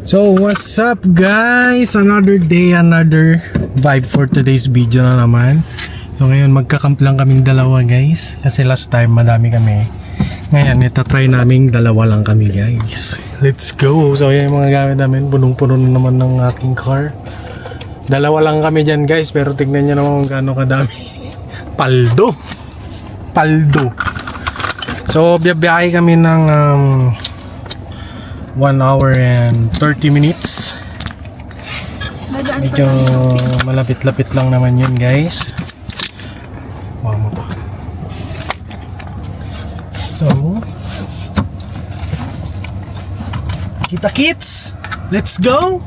So what's up guys? Another day, another vibe for today's video na naman. So ngayon magkakamp lang kaming dalawa guys. Kasi last time madami kami. Ngayon itatry naming dalawa lang kami guys. Let's go! So yan yung mga gamit namin. Punong-puno na naman ng aking car. Dalawa lang kami dyan guys. Pero tignan nyo naman kung gaano kadami. Paldo! So biyabiyahe kami ng 1 hour and 30 minutes. Medyo malapit-lapit lang naman yun guys. Wow mo to. So kita kits, let's go.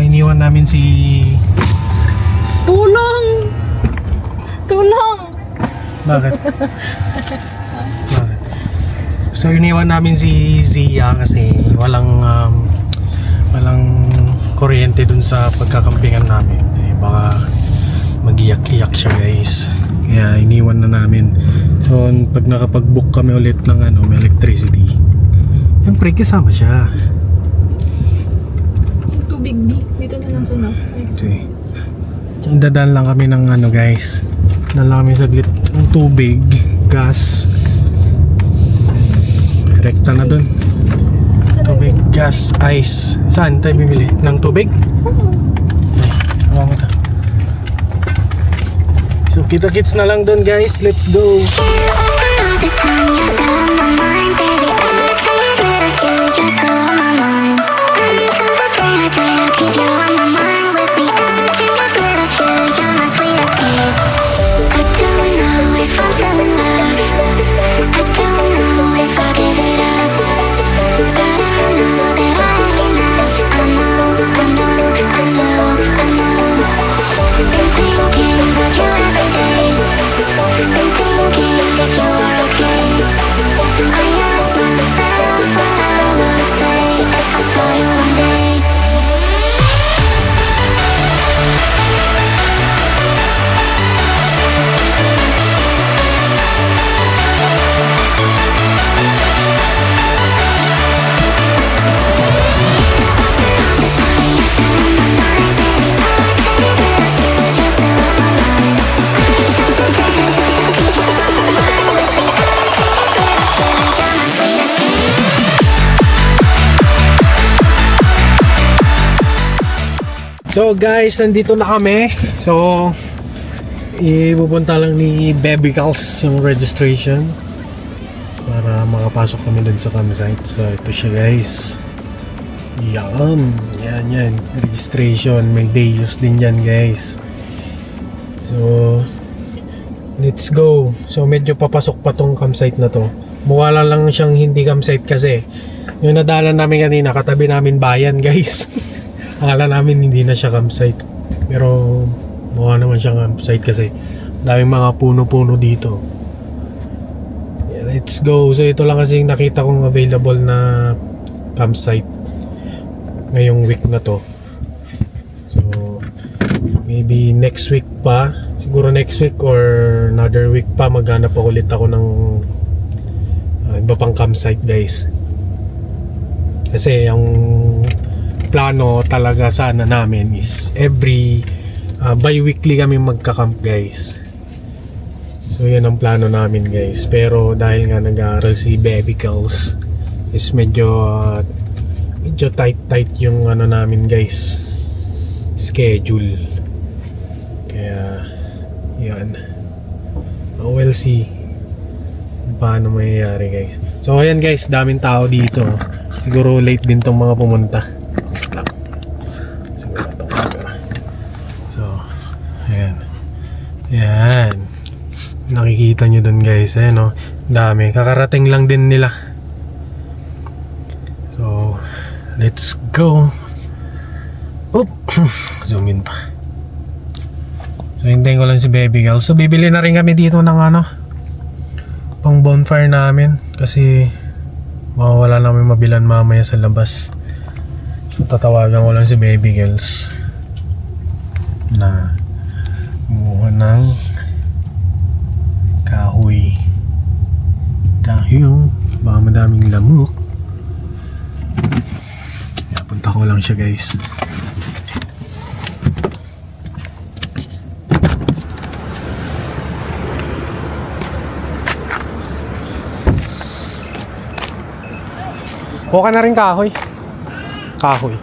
Iniwan namin si Tulong! Bakit? So iniwan namin si Zia kasi walang kuryente dun sa pagkakampingan namin. Baka mag-iyak-iyak siya guys. Kaya iniwan na namin. So pag nakapag-book kami ulit ng may electricity, siyempre kasama siya. Tubig B. Dito na lang sa north. Okay. Dadaan lang kami ng guys. Dadaan lang kami saglit ng tubig, gas. Rekta na dun. Tubig, gas, ice. Saan tayo bibili? Ng tubig? Ay, hawa mo ta. So kita-kits na lang dun guys. Let's go! So guys, nandito na kami. So ipupunta lang ni Baby Calls yung registration para makapasok kami dun sa campsite. So ito siya guys. Yan registration. May day use din yan guys. So let's go. So medyo papasok pa tong campsite na to. Mukha lang siyang hindi campsite kasi yung nadaanan namin kanina, katabi namin bayan guys. Akala namin hindi na siya campsite, pero mukha naman siya campsite kasi daming mga puno-puno dito. Yeah, let's go. So ito lang kasi nakita kong available na campsite ngayong week na to. So maybe next week pa, siguro next week or another week pa maghanap ako ulit ako ng iba pang campsite guys. Kasi yung plano talaga sana namin is every bi-weekly kami magka-camp guys. So yan ang plano namin guys. Pero dahil nga nag-aaral si Baby Calls is medyo tight yung namin guys, schedule. Kaya yan, we'll see paano mayayari guys. So ayan guys, daming tao dito. Siguro late din tong mga pumunta. So ayan. makikita nyo dun guys. Ayan o, dami. Kakarating lang din nila. So, let's go. Oop! Zoom in pa. So, hintayin ko lang si baby girl. So, bibili na rin kami dito ng ano, pang bonfire namin. Kasi, mawawala namin mabilan mamaya sa labas. So, tatawagan ko lang si baby girls na kumuha ng kahoy. Dahil baka madaming lamok. Kaya punta ko lang siya guys. Kuha ka na rin kahoy. Kahoy.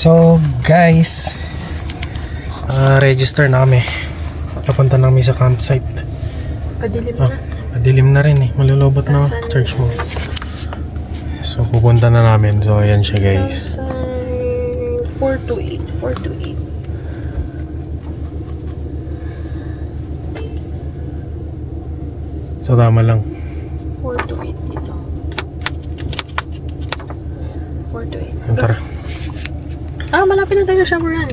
So guys, register na kami. Papunta na kami sa campsite. Padilim na. Madilim na rin eh. Malulobot na charge mo. So pupunta na namin. So ayan siya guys. 4 to 8. 4 to 8. So tama lang. 4 to 8 dito. 4 to 8. Tara. Ah, malapit na tayo sa Shamoran.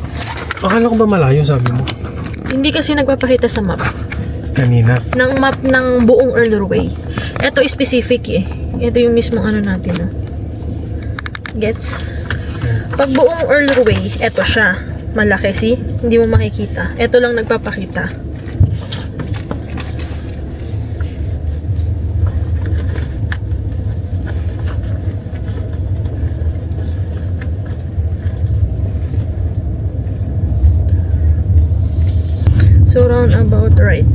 Akala ko ba malayo sabi mo? Hindi kasi nagpapakita sa map. Kanina. Ng map ng buong Earl Way. Ito specific eh. Ito yung mismong ano natin. No? Gets? Pag buong Earl Way, ito siya. Malaki, see? Hindi mo makikita. Ito lang nagpapakita. So roundabout right.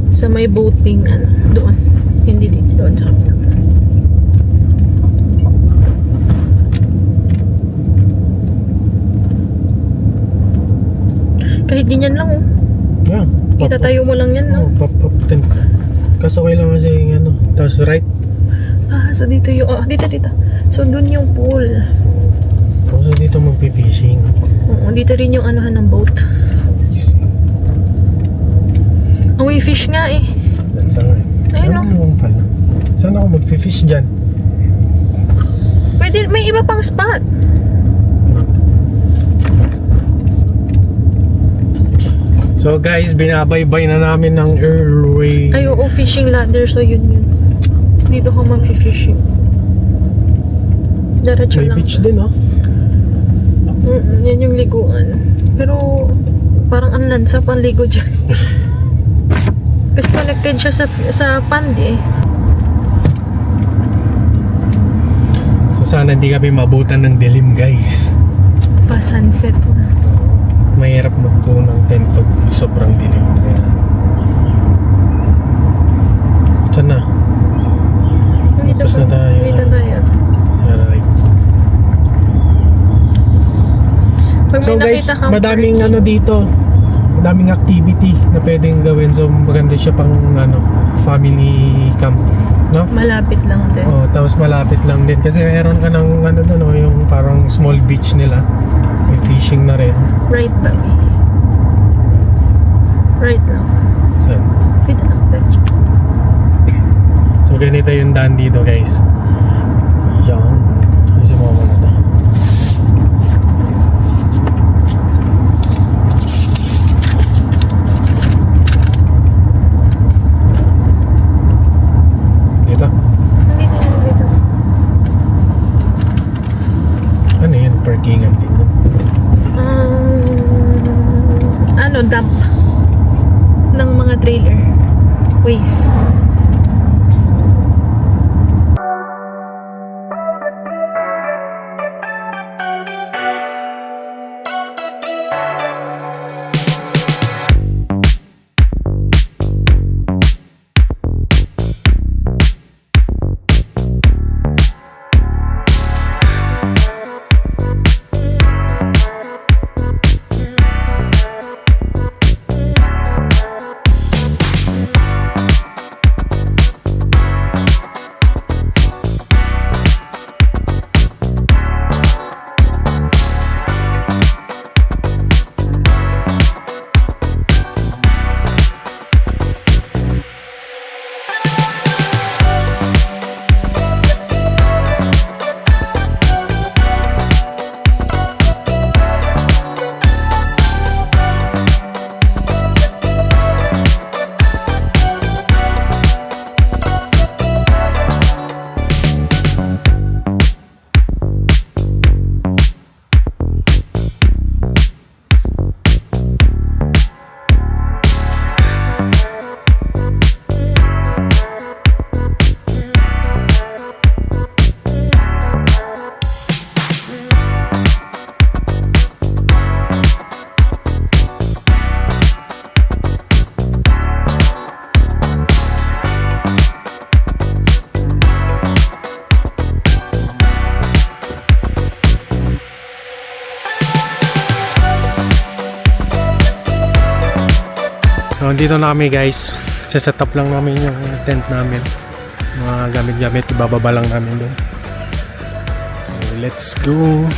Sa may boating ano, doon. Hindi dito, doon sa kapila. Kahit ganyan lang oh. Yeah. Itatayo mo lang yan no. Pop up din. Kaso kailangan kasi ano, tapos right. Ah, so dito yung, dito. So doon yung pool. So dito magpi-fishing. Oo, dito rin yung anuhan ng boat. Ang may fish nga eh. That's alright. Ayun, Ano naman pala? Saan ako magpi-fish dyan? Pwede, may iba pang spot. So guys, binabaybay na namin ng Earlway. Ay, oo, fishing ladder. So yun. Dito ka mag-fishing. Diretso May lang. beach din oh. Yan yung liguan. Pero parang ang lansa pang ligo dyan. Kasi connected siya sa pond eh. So sana hindi kami mabutan ng dilim guys. Pa sunset na. Mahirap magpuno ng tent pag sobrang dilim. Kaya... Saan na? Dito Tapos na tayo. Dito tayo. Alright. Pag So may guys, nakita kang madaming parking, ano dito. Madaming activity na pwedeng gawin. So maganda siya pang ano, family camp, no? malapit lang din. Oh, tapos malapit lang din kasi meron ka ng ano doon, oh, yung parang small beach nila. May fishing na rin. Right ba? Right lang. Saan? Dito lang. Dito. So ganito yung daan dito guys. Yan. Kasi mo na to. Dito. Dito. Ano yun? Parkingan din yun. Dump ng mga trailer. Waste. So, dito na kami guys. Set up lang namin yung tent namin. Mga gamit-gamit, ibababa lang namin doon. So, let's go!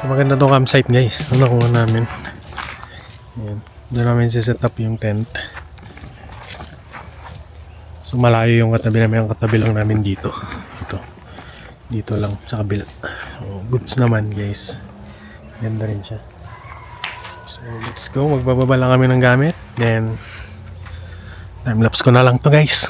Maganda tong campsite guys. Ang nakuha namin. Ayan. Doon namin set up yung tent. So malayo yung katabi namin. Ang katabi lang namin dito. Ito. Dito lang sa kabila. So, goods naman guys. Ganda rin siya. So let's go. Magbababa lang kami ng gamit. Then time-lapse ko na lang to guys.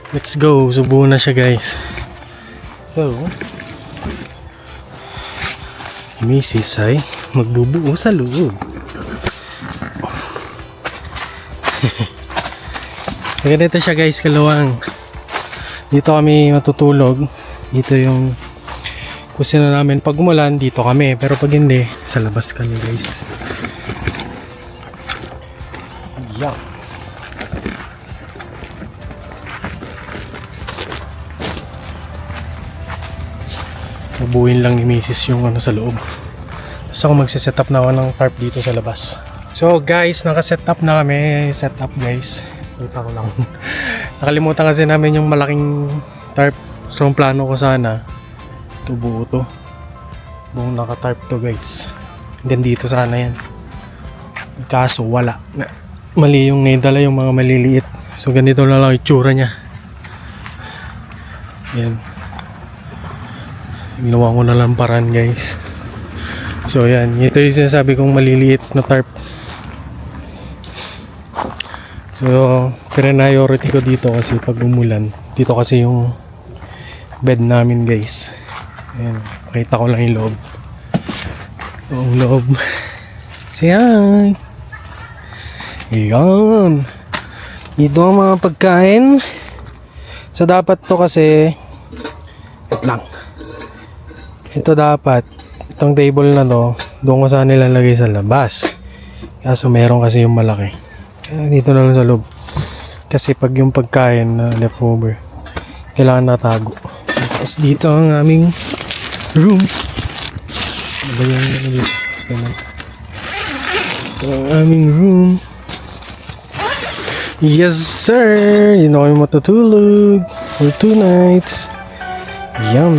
Let's go. Subuho na siya guys. So Mrs. ay magbubuo sa loob. Ganito siya guys, kalawang. Dito kami matutulog. Dito yung kusina namin. Pag umulan, dito kami. Pero pag hindi, sa labas kami guys. Yeah. Buuin lang ni Mrs. yung sa loob. Tapos ako magsiset up na ako ng tarp dito sa labas. So guys, nakaset up na kami. Set up guys. Kita ko lang. Nakalimutan kasi namin yung malaking tarp. So ang plano ko sana, ito buo to. Buong naka-tarp to guys. Then dito sana yan. Kaso wala. Mali yung naidala, yung mga maliliit. So ganito na lang itsura niya. Yan. Ginawa ko na lang paraan guys. So yan, ito yung sinasabi kong maliliit na tarp. So priority ko dito kasi pag umulan, dito kasi yung bed namin guys. Ayan, pakita ko lang yung loob. Yung loob. Say hi! Ayan. Ito ang mga pagkain. So dapat to kasi wait lang. Ito dapat, itong table na to, doon ko sana nilalagay sa labas. Kaso meron kasi yung malaki. Kaya dito na lang sa loob. Kasi pag yung pagkain na leftover, kailangan natago. Tapos dito ang aming room. Ano ba yung dito? Ito ang aming room. Yes sir! Yun ako yung matutulog for 2 nights. Yum!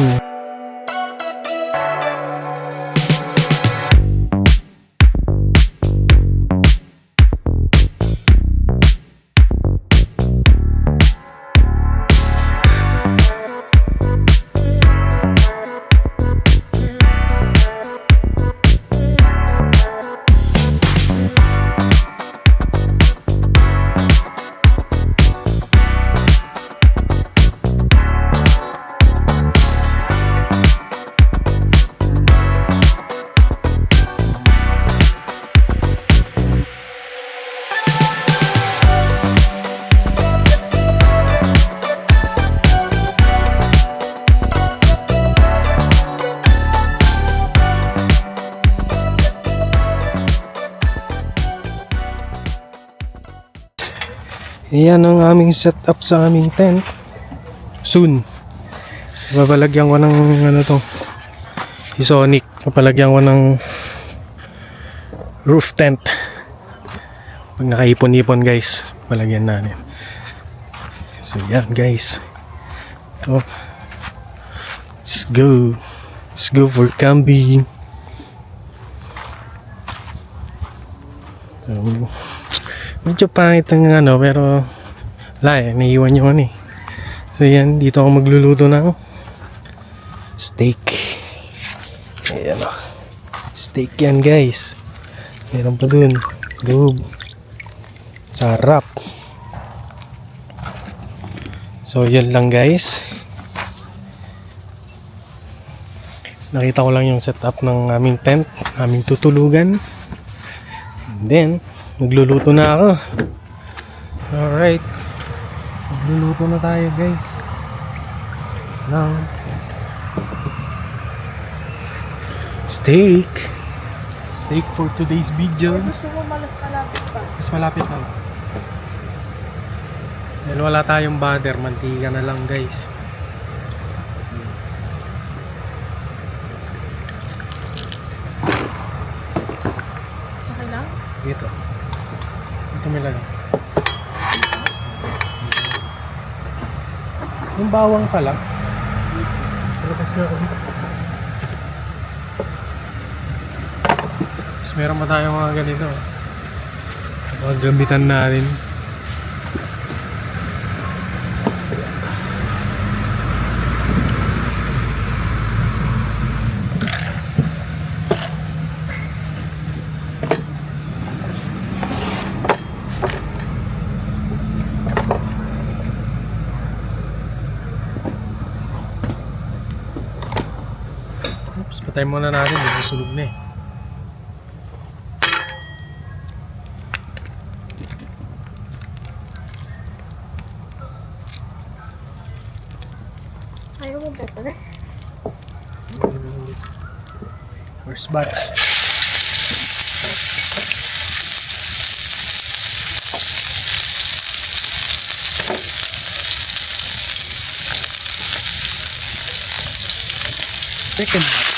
Iyan ang aming setup sa aming tent. Soon. Papalagyan ko ng ano to. Si Sonic. Papalagyan ko ng roof tent. Pag nakaipon-ipon guys, palagyan natin. So yan guys. Ito. Let's go. Let's go for camping. So, medyo pangit ang ano, pero wala eh, naiiwan yung ano eh. So yan, dito ako magluluto ng steak. Ayan o. Steak yan guys. Meron pa dun. Loob. Sarap. So yan lang guys. Nakita ko lang yung setup ng aming tent, aming tutulugan. And then, magluluto na ako. Alright. Magluluto na tayo guys. Now, steak. Steak for today's video. Gusto mo malas malapit pa? Mas malapit na. Dahil wala tayong butter, mantika na lang guys. Okay lang? Dito. Dito may lagay. Yung bawang pala. Labas na ako dito. Tapos meron pa tayong mga ganito. Mga gamitan natin. Oops, patay muna natin. Nasusunog na eh. Ayaw mo pepper? First batch. Second batch.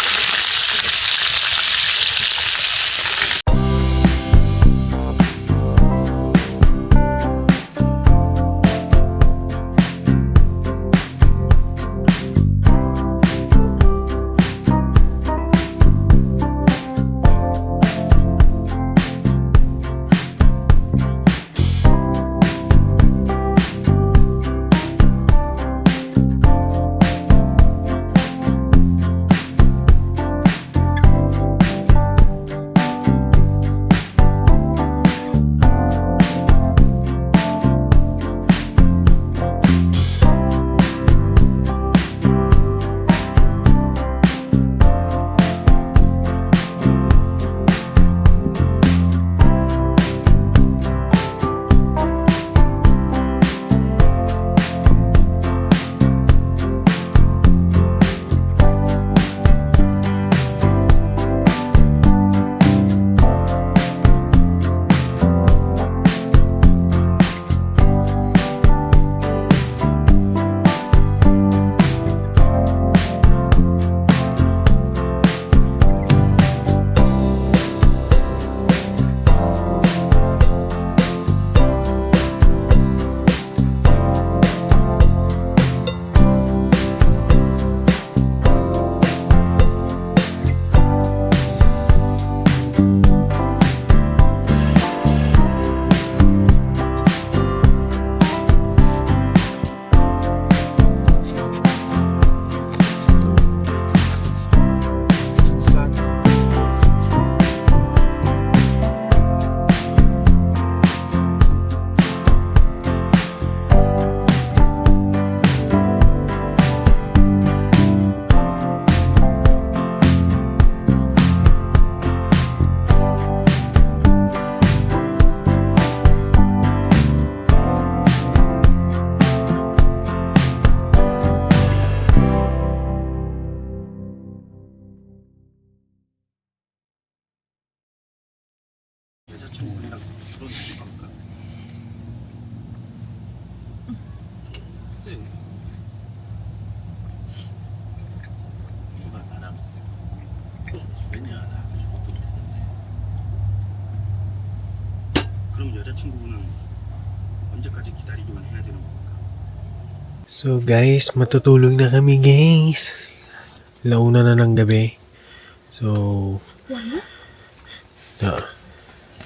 왜냐 나한테 저것도 못했는데. 그럼 여자친구는 언제까지 기다리기만 해야 되는 겁니까? So guys, matutulog na kami guys. Launa na ng gabi. So,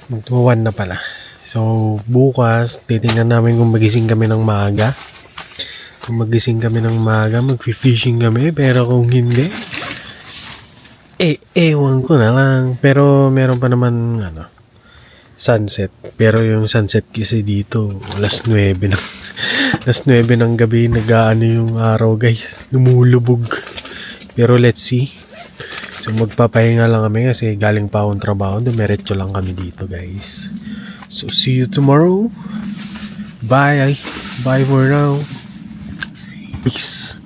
magtuwan na pala. So, bukas, titingnan namin kung magising kami ng maaga. Kung magising kami ng maaga, mag-fishing kami. Pero kung hindi, ewan ko na lang. Pero meron pa naman, sunset. Pero yung sunset kasi dito, alas 9 ng, alas 9 ng gabi, nag-aano yung araw guys. Lumulubog. Pero let's see. So magpapahinga lang kami kasi galing pa akong trabaho. Dumiretso lang kami dito guys. So see you tomorrow. Bye. Bye for now. Peace.